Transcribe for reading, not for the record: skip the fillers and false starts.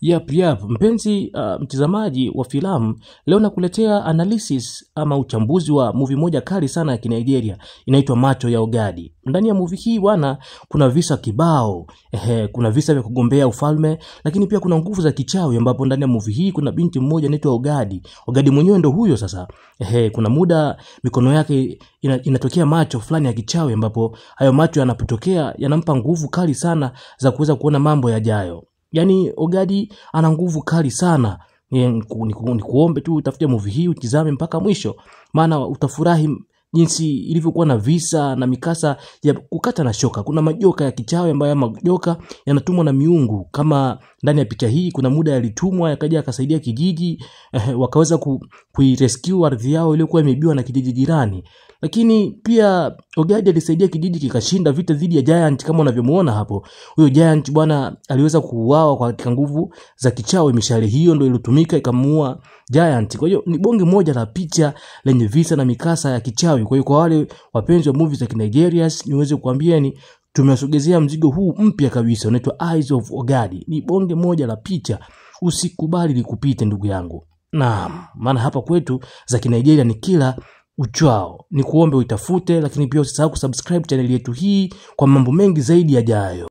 Yap, mpenzi mtazamaji wa filamu, leo nakuletea analysis ama uchambuzi wa movie moja kali sana ya Kinigeria inaitwa Macho ya Ogadi. Ndani ya movie hii bwana kuna visa kibao, kuna visa vya kugombea ufalme, lakini pia kuna nguvu za kichawi ambapo ndani ya movie hii kuna binti mmoja anaitwa Ogadi. Ogadi mwenyewe ndo huyo sasa. Kuna muda mikono yake inatokea macho fulani ya kichawi ambapo hayo macho yanapotokea yanampa nguvu kali sana za kuweza kuona mambo yajayo. Yani Ogadi ana nguvu kali sana. Nikuombe tu utafute movie hii utizame mpaka mwisho, maana utafurahi jinsi ilivyokuwa na visa na mikasa ya kukata na shoka. Kuna majoka ya kichawi ambayo majoka yanatumwa na miungu, kama ndani ya picha hii kuna muda yalitumwa yakaja akasaidia kijiji, wakaweza kuirescue ardhi yao iliyokuwa imeibiwa na kijiji jirani. Lakini pia Ogadi alisaidia kijiji kikashinda vita dhidi ya giant kama unavyomuona hapo. Huyo giant bwana aliweza kuuawa kwa nguvu za kichawi, mishale hiyo ndio ilitumika ikamuua giant. Kwa hiyo ni bonge moja la picha lenye visa na mikasa ya kichawi. Kwa hiyo kwa wale wapenzi wa movies za Kinigeria niweze kuambia ni tumewasogezea mzigo huu mpya kabisa unaitwa Eyes of Ogadi. Ni bonge moja la picha, usikubali likupite ndugu yangu. Naam, maana hapa kwetu za Kinigeria ni kila uchao. Ni kuombe uitafute, lakini pia usisahau kusubscribe channel yetu hii kwa mambo mengi zaidi yajayo.